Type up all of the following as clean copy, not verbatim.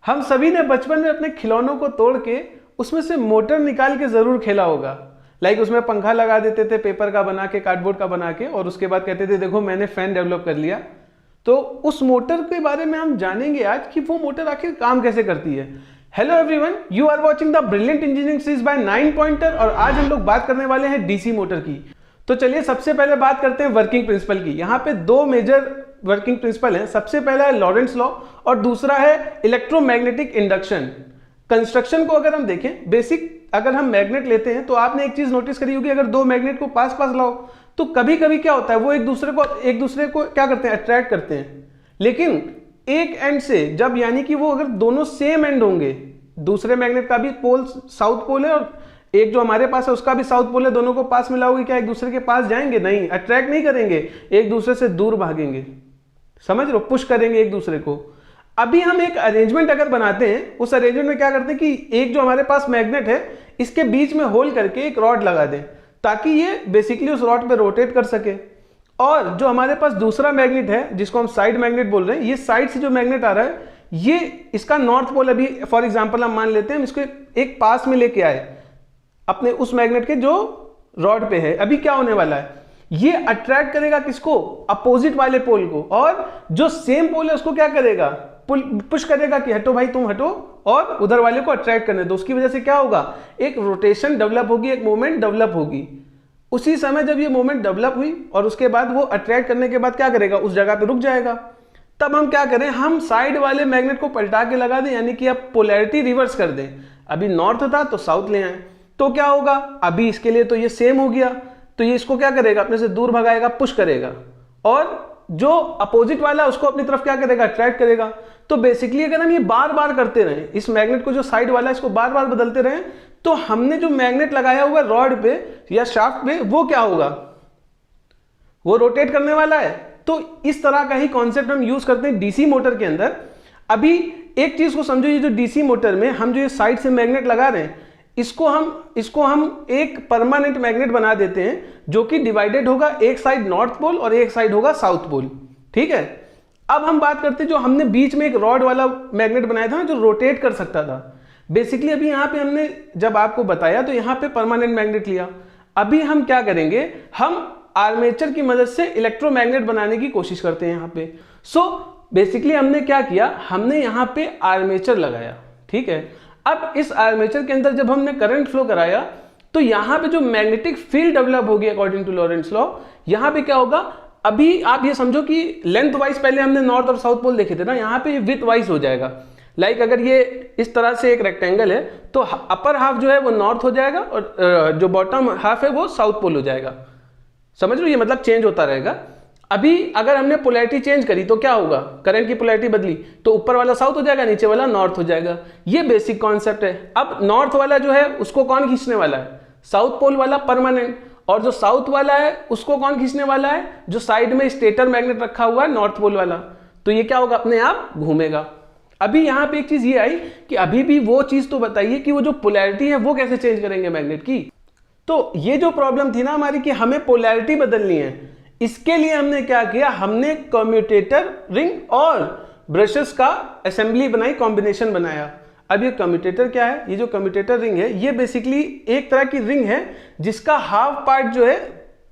हम सभी ने बचपन में अपने खिलौनों को तोड़ के उसमें से मोटर निकाल के जरूर खेला होगा। लाइक उसमें पंखा लगा देते थे पेपर का बना के, कार्डबोर्ड का बना के, और उसके बाद कहते थे देखो मैंने फैन डेवलप कर लिया। तो उस मोटर के बारे में हम जानेंगे आज कि वो मोटर आखिर काम कैसे करती है। Hello everyone, you are watching the brilliant engineering series by 9 pointer और आज हम लोग बात करने वाले हैं डीसी मोटर की। तो चलिए सबसे पहले बात करते हैं वर्किंग प्रिंसिपल की। यहाँ पे दो मेजर वर्किंग प्रिंसिपल हैं। सबसे पहला है लॉरेंट्ज लॉ और दूसरा है इलेक्ट्रोमैग्नेटिक इंडक्शन। कंस्ट्रक्शन को अगर हम देखें, बेसिक अगर हम मैग्नेट लेते हैं तो आपने एक चीज नोटिस करी होगी, अगर दो मैग्नेट को पास पास लाओ तो कभी कभी क्या होता है, वो एक दूसरे को क्या करते हैं, अट्रैक्ट करते हैं। लेकिन एक एंड से जब यानी कि वो अगर दोनों सेम एंड होंगे, दूसरे मैग्नेट का भी पोल साउथ पोल है और एक जो हमारे पास है उसका भी साउथ पोल है, दोनों को पास मिलाओगे, क्या एक दूसरे के पास जाएंगे? नहीं, अट्रैक्ट नहीं करेंगे, एक दूसरे से दूर भागेंगे। समझ लो, पुश करेंगे एक दूसरे को। अभी हम एक अरेंजमेंट अगर बनाते हैं, उस अरेंजमेंट में क्या करते हैं कि एक जो हमारे पास मैग्नेट है इसके बीच में होल करके एक रॉड लगा दें ताकि ये बेसिकली उस रॉड पे रोटेट कर सके। और जो हमारे पास दूसरा मैग्नेट है जिसको हम साइड मैग्नेट बोल रहे हैं, ये साइड से जो मैग्नेट आ रहा है ये इसका नॉर्थ पोल, अभी फॉर एग्जांपल हम मान लेते हैं हम इसको एक पास में लेके आए अपने उस मैग्नेट के जो रॉड पे है। अभी क्या होने वाला है, ये अट्रैक्ट करेगा किसको? अपोजिट वाले पोल को, और जो सेम पोल है उसको क्या करेगा? पुश करेगा कि हटो भाई तुम हटो, और उधर वाले को अट्रैक्ट करने दो। उसकी वजह से क्या होगा, एक रोटेशन डेवलप होगी, एक मूवमेंट डेवलप होगी। उसी समय जब ये मूवमेंट डेवलप हुई और उसके बाद वो अट्रैक्ट करने के बाद क्या करेगा, उस जगह पे रुक जाएगा। तब हम क्या करें, हम साइड वाले मैग्नेट को पलटा के लगा दें, यानी कि अब पोलैरिटी रिवर्स कर दें। अभी नॉर्थ था तो साउथ ले आए, तो क्या होगा, अभी इसके लिए तो ये सेम हो गया, तो ये इसको क्या करेगा, अपने से दूर भगाएगा, पुश करेगा, और जो अपोजिट वाला है उसको अपनी तरफ क्या करेगा, अट्रैक्ट करेगा। तो बेसिकली अगर हम ये बार बार करते रहे, इस मैग्नेट को जो साइड वाला है इसको बार बार बदलते रहे, तो हमने जो मैग्नेट लगाया हुआ है रॉड पे या शाफ्ट पे, वो क्या होगा, वो रोटेट करने वाला है। तो इस तरह का ही कॉन्सेप्ट हम यूज करते हैं डीसी मोटर के अंदर। अभी एक चीज को समझो, ये जो डीसी मोटर में हम जो ये साइड से मैग्नेट लगा रहे हैं, इसको हम एक परमानेंट मैग्नेट बना देते हैं जो कि डिवाइडेड होगा, एक साइड नॉर्थ पोल और एक साइड होगा साउथ पोल। ठीक है, अब हम बात करते हैं जो हमने बीच में एक रॉड वाला मैग्नेट बनाया था ना, जो रोटेट कर सकता था। बेसिकली अभी यहां पे हमने जब आपको बताया तो यहां पे परमानेंट मैग्नेट लिया। अभी हम क्या करेंगे, हम आर्मेचर की मदद से इलेक्ट्रोमैग्नेट बनाने की कोशिश करते हैं यहां पे। सो बेसिकली हमने क्या किया, हमने यहां पे आर्मेचर लगाया। ठीक है, अब इस आर्मेचर के अंदर जब हमने करंट फ्लो कराया तो यहां पे जो मैग्नेटिक फील्ड डेवलप होगी अकॉर्डिंग टू लॉरेंट्ज लॉ, यहां पे क्या होगा, अभी आप ये समझो कि लेंथ वाइज पहले हमने नॉर्थ और साउथ पोल देखे थे ना, यहां पे विड्थ वाइज हो जाएगा। लाइक अगर ये इस तरह से एक रेक्टेंगल है तो अपर हाफ जो है वो नॉर्थ हो जाएगा और जो बॉटम हाफ है वो साउथ पोल हो जाएगा। समझ लो, ये मतलब चेंज होता रहेगा। अभी अगर हमने पोलैरिटी चेंज करी तो क्या होगा, करंट की पोलैरिटी बदली तो ऊपर वाला साउथ हो जाएगा, नीचे वाला नॉर्थ हो जाएगा। ये बेसिक कॉन्सेप्ट है। अब नॉर्थ वाला जो है उसको कौन खींचने वाला है, साउथ पोल वाला परमानेंट, और जो साउथ वाला है उसको कौन खींचने वाला है, जो साइड में स्टेटर मैग्नेट रखा हुआ है नॉर्थ पोल वाला। तो ये क्या होगा, अपने आप घूमेगा। अभी यहां पे एक चीज ये आई कि अभी भी वो चीज तो बताइए कि वो जो पोलैरिटी है वो कैसे चेंज करेंगे मैग्नेट की। तो ये जो प्रॉब्लम थी ना हमारी कि हमें पोलैरिटी बदलनी है, इसके लिए हमने क्या किया, हमने कम्यूटेटर रिंग और ब्रशेस का असेंबली बनाई, कॉम्बिनेशन बनाया। अब ये कम्यूटेटर क्या है, ये जो कम्यूटेटर रिंग है ये बेसिकली एक तरह की रिंग है जिसका हाफ पार्ट जो है,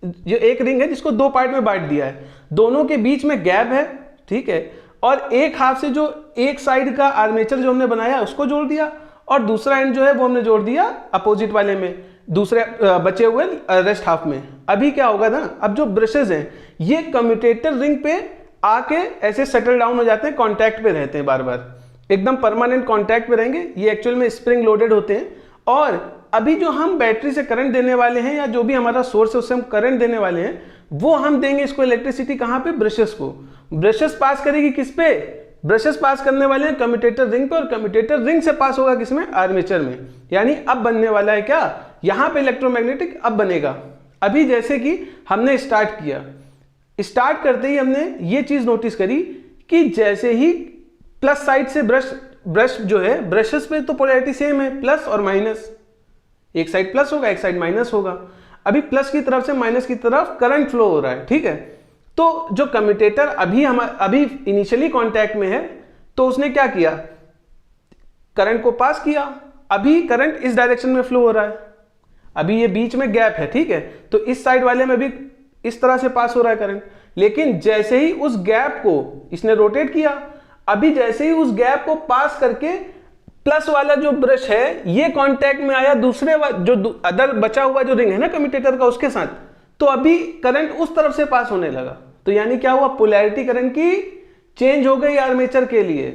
जो एक रिंग है जिसको दो पार्ट में बांट दिया है, दोनों के बीच में गैप है। ठीक है, और एक हाफ से जो एक साइड का आर्मेचर जो हमने बनाया उसको जोड़ दिया और दूसरा एंड जो है वो हमने जोड़ दिया अपोजिट वाले में, दूसरे बचे हुए रेस्ट हाफ में। अभी क्या होगा ना, अब जो ब्रशेस हैं ये कम्यूटेटर रिंग पे आके ऐसे सेटल डाउन हो जाते हैं, कांटेक्ट पे रहते हैं, बार बार एकदम परमानेंट कांटेक्ट पे रहेंगे। ये एक्चुअल में स्प्रिंग लोडेड होते हैं। और अभी जो हम बैटरी से करंट देने वाले हैं या जो भी हमारा सोर्स है उससे हम करंट देने वाले हैं, वो हम देंगे इसको इलेक्ट्रिसिटी कहां पे, ब्रशेस को। ब्रशेस पास करेगी किस पे, ब्रशेस पास करने वाले हैं कम्यूटेटर रिंग पे, और कम्यूटेटर रिंग से पास होगा किसमें, आर्मेचर में। यानी अब बनने वाला है क्या, यहां पे इलेक्ट्रोमैग्नेटिक अब बनेगा। अभी जैसे कि हमने स्टार्ट किया, स्टार्ट करते ही हमने ये चीज नोटिस करी कि जैसे ही प्लस साइड से ब्रश जो है, ब्रशेस पे तो पोलैरिटी सेम है, प्लस और माइनस, एक साइड प्लस होगा एक साइड माइनस होगा। अभी प्लस की तरफ से माइनस की तरफ करंट फ्लो हो रहा है। ठीक है, तो जो कम्यूटेटर अभी इनिशियली कांटेक्ट में है तो उसने क्या किया, करंट को पास किया, अभी करंट इस डायरेक्शन में फ्लो हो रहा है, अभी ये बीच में गैप है, ठीक है, तो इस साइड वाले में भी इस तरह से पास हो रहा है करंट। लेकिन जैसे ही उस गैप को इसने रोटेट किया, अभी जैसे ही उस गैप को पास करके प्लस वाला जो ब्रश है ये कांटेक्ट में आया दूसरे जो अदर बचा हुआ जो रिंग है ना कम्यूटेटर का उसके साथ, तो अभी करंट उस तरफ से पास होने लगा। तो यानी क्या हुआ, पोलैरिटी करंट की चेंज हो गई आर्मेचर के लिए।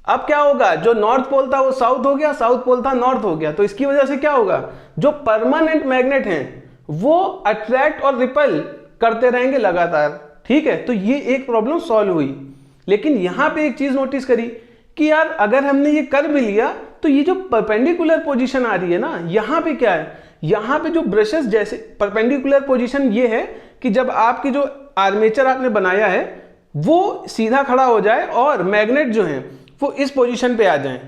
अब क्या होगा, जो नॉर्थ पोल था वो साउथ हो गया, साउथ पोल था नॉर्थ हो गया। तो इसकी वजह से क्या होगा, जो परमानेंट मैग्नेट हैं वो अट्रैक्ट और रिपेल करते रहेंगे लगातार, ठीक है। तो ये एक प्रॉब्लम सॉल्व हुई। लेकिन यहां पे एक चीज नोटिस करी कि यार अगर हमने ये कर भी लिया तो ये जो परपेंडिकुलर पोजीशन आ रही है ना, यहां पे क्या है, यहां पे जो ब्रशेस जैसे परपेंडिकुलर पोजीशन ये है कि जब आपकी जो आर्मेचर आपने बनाया है वो सीधा खड़ा हो जाए और मैग्नेट जो है वो इस पोजीशन पे आ जाए,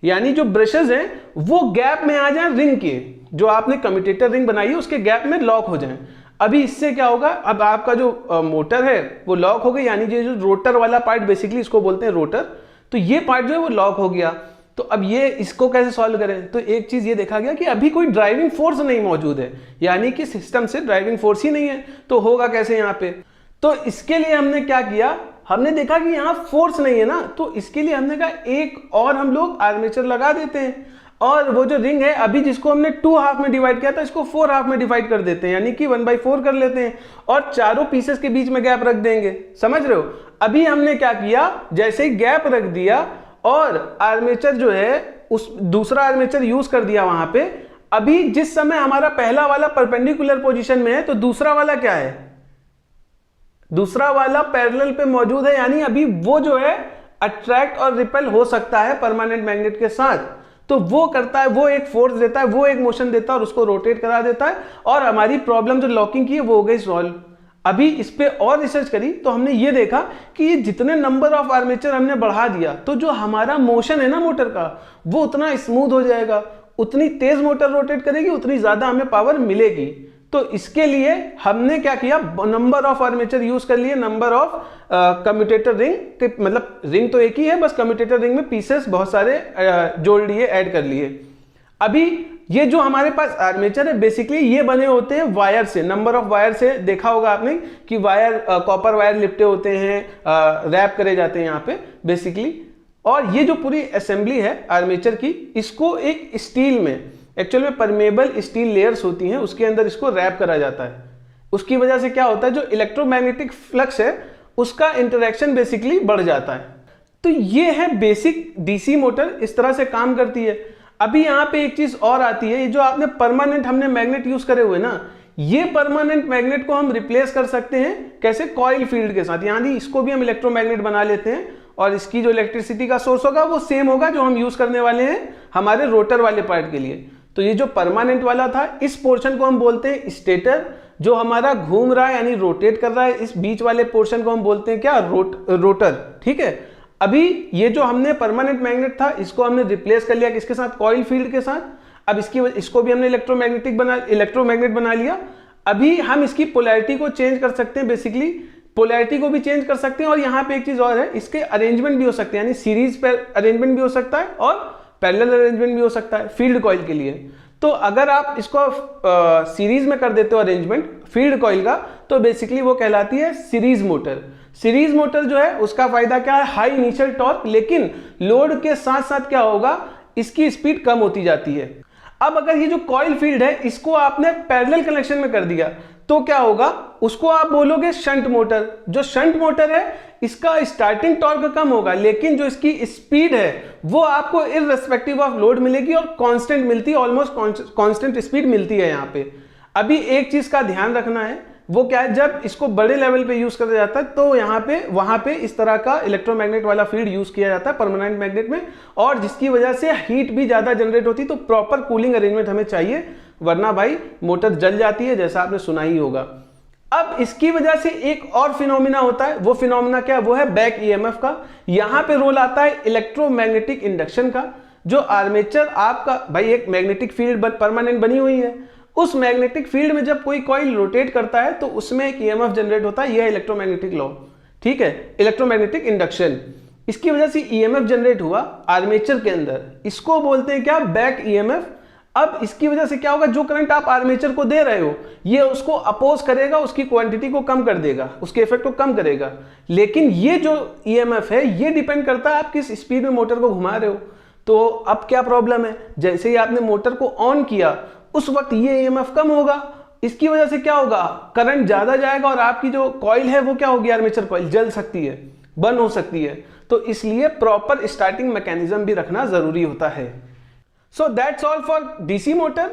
यानी जो ब्रशेस हैं वो गैप में आ जाए रिंग के, जो आपने कम्यूटेटर रिंग बनाई है उसके गैप में लॉक हो जाए। अभी इससे क्या होगा, अब आपका जो मोटर है वो लॉक हो गई, यानी ये जो रोटर वाला पार्ट बेसिकली इसको बोलते हैं रोटर, तो ये पार्ट जो है वो लॉक हो गया। तो अब ये इसको कैसे सॉल्व करें, तो एक चीज ये देखा गया कि अभी कोई ड्राइविंग फोर्स नहीं मौजूद है, यानी कि सिस्टम से ड्राइविंग फोर्स ही नहीं है, तो होगा कैसे यहाँ पे। तो इसके लिए हमने क्या किया, हमने देखा कि यहाँ फोर्स नहीं है ना, तो इसके लिए हमने कहा एक और हम लोग आर्मेचर लगा देते हैं, और वो जो रिंग है अभी जिसको हमने 2 हाफ में डिवाइड किया था इसको 4 हाफ में डिवाइड कर देते हैं, यानी कि 1/4 कर लेते हैं और चारों पीसेस के बीच में गैप रख देंगे। समझ रहे हो, अभी हमने क्या किया, जैसे ही गैप रख दिया और आर्मेचर जो है उस दूसरा आर्मेचर यूज कर दिया वहां पे, अभी जिस समय हमारा पहला वाला परपेंडिकुलर पोजीशन में है तो दूसरा वाला क्या है, दूसरा वाला पैरेलल पे मौजूद है, यानी अभी वो जो है अट्रैक्ट और रिपेल हो सकता है परमानेंट मैग्नेट के साथ। तो वो करता है, वो एक फोर्स देता है, वो एक मोशन देता है और उसको रोटेट करा देता है, और हमारी प्रॉब्लम जो लॉकिंग की है वो हो गई सॉल्व। अभी इस पे और रिसर्च करी तो हमने ये देखा कि ये जितने नंबर ऑफ आर्मेचर हमने बढ़ा दिया तो जो हमारा मोशन है ना मोटर का वो उतना स्मूथ हो जाएगा, उतनी तेज मोटर रोटेट करेगी, उतनी ज्यादा हमें पावर मिलेगी। तो इसके लिए हमने क्या किया, नंबर ऑफ आर्मेचर यूज कर लिए, नंबर ऑफ कम्यूटेटर रिंग के, मतलब रिंग तो एक ही है, बस कम्यूटेटर रिंग में पीसेस बहुत सारे जोड़ लिए, ऐड कर लिए। अभी ये जो हमारे पास आर्मेचर है बेसिकली ये बने होते हैं वायर से, नंबर ऑफ वायर से। देखा होगा आपने कि वायर कॉपर वायर लिपटे होते हैं, रैप करे जाते हैं यहाँ पे बेसिकली। और ये जो पूरी असेंबली है आर्मेचर की, इसको एक स्टील में, एक्चुअल में परमेबल स्टील लेयर्स होती हैं, उसके अंदर इसको रैप करा जाता है। उसकी वजह से क्या होता है, जो इलेक्ट्रोमैग्नेटिक फ्लक्स है उसका इंटरेक्शन बेसिकली बढ़ जाता है। तो ये है बेसिक डीसी मोटर, इस तरह से काम करती है। अभी यहाँ पे एक चीज और आती है, ये जो आपने परमानेंट हमने मैग्नेट यूज करे हुए ना, ये परमानेंट मैग्नेट को हम रिप्लेस कर सकते हैं कैसे, कॉइल फील्ड के साथ, यानी इसको भी हम इलेक्ट्रोमैग्नेट बना लेते हैं और इसकी जो इलेक्ट्रिसिटी का सोर्स होगा वो सेम होगा जो हम यूज करने वाले हैं हमारे रोटर वाले पार्ट के लिए। तो ये जो परमानेंट वाला था इस पोर्शन को हम बोलते हैं स्टेटर, जो हमारा घूम रहा है यानी रोटेट कर रहा है, इस बीच वाले पोर्शन को हम बोलते हैं क्या, रोटर, ठीक है। अभी ये जो हमने परमानेंट मैग्नेट था इसको हमने रिप्लेस कर लिया किसके साथ, कॉइल फील्ड के साथ। अब इसको भी हमने इलेक्ट्रोमैग्नेट बना लिया। अभी हम इसकी पोलैरिटी को चेंज कर सकते हैं, बेसिकली पोलैरिटी को भी चेंज कर सकते हैं, और यहाँ पे एक चीज और है, इसके अरेंजमेंट भी हो सकते हैं, यानी सीरीज पर अरेंजमेंट भी हो सकता है और पैरेलल अरेंजमेंट भी हो सकता है फील्ड कॉइल के लिए। तो अगर आप इसको सीरीज में कर देते हो अरेंजमेंट फील्ड कॉइल का, तो बेसिकली वो कहलाती है सीरीज मोटर। सीरीज मोटर जो है उसका फायदा क्या है, हाई इनिशियल टॉर्क, लेकिन लोड के साथ साथ क्या होगा, इसकी स्पीड कम होती जाती है। अब अगर ये जो कॉइल फील्ड है इसको आपने पैरेलल कनेक्शन में कर दिया तो क्या होगा, उसको आप बोलोगे शंट मोटर। जो शंट मोटर है इसका स्टार्टिंग टॉर्क कम होगा, लेकिन जो इसकी स्पीड है वो आपको इररिस्पेक्टिव ऑफ लोड मिलेगी और कांस्टेंट मिलती है, ऑलमोस्ट कांस्टेंट स्पीड मिलती है यहाँ पे। अभी एक चीज का ध्यान रखना है, वो क्या है, जब इसको बड़े लेवल पे यूज किया जाता है तो यहाँ पे वहां पे इस तरह का इलेक्ट्रोमैग्नेट वाला फील्ड यूज किया जाता है परमानेंट मैग्नेट में, और जिसकी वजह से हीट भी ज्यादा जनरेट होती है। तो प्रॉपर कूलिंग अरेंजमेंट हमें चाहिए, वरना भाई मोटर जल जाती है, जैसा आपने सुना ही होगा। अब इसकी वजह से एक और फिनोमिना होता है, वो फिनोमिना क्या है, वो है बैक ईएमएफ का। यहां पे रोल आता है इलेक्ट्रोमैग्नेटिक इंडक्शन का। जो आर्मेचर आपका भाई एक मैग्नेटिक फील्ड परमानेंट बनी हुई है, उस मैग्नेटिक फील्ड में जब कोई कॉइल रोटेट करता है तो उसमें एक ईएमएफ जनरेट होता है, यह इलेक्ट्रोमैग्नेटिक लॉ, ठीक है, इलेक्ट्रोमैग्नेटिक इंडक्शन। इसकी वजह से ईएमएफ जनरेट हुआ आर्मेचर के अंदर, इसको बोलते हैं क्या, बैक ईएमएफ। अब इसकी वजह से क्या होगा, जो करंट आप आर्मेचर को दे रहे हो ये उसको अपोज करेगा, उसकी क्वांटिटी को कम कर देगा, उसके इफेक्ट को कम करेगा। लेकिन ये जो ईएमएफ है ये डिपेंड करता है आप किस स्पीड में मोटर को घुमा रहे हो। तो अब क्या प्रॉब्लम है, जैसे ही आपने मोटर को ऑन किया उस वक्त ये ईएमएफ कम होगा, इसकी वजह से क्या होगा, करंट ज्यादा जाएगा और आपकी जो कॉइल है वो क्या होगी, आर्मेचर कॉइल जल सकती है, बर्न हो सकती है। तो इसलिए प्रॉपर स्टार्टिंग मैकेनिज्म भी रखना जरूरी होता है। So that's all for DC motor.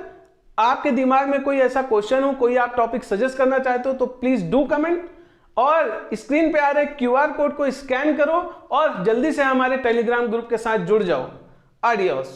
आपके दिमाग में कोई ऐसा क्वेश्चन हो, कोई आप टॉपिक सजेस्ट करना चाहते हो तो प्लीज डू कमेंट, और स्क्रीन पे आ रहे क्यूआर कोड को स्कैन करो और जल्दी से हमारे टेलीग्राम ग्रुप के साथ जुड़ जाओ। आडियोस।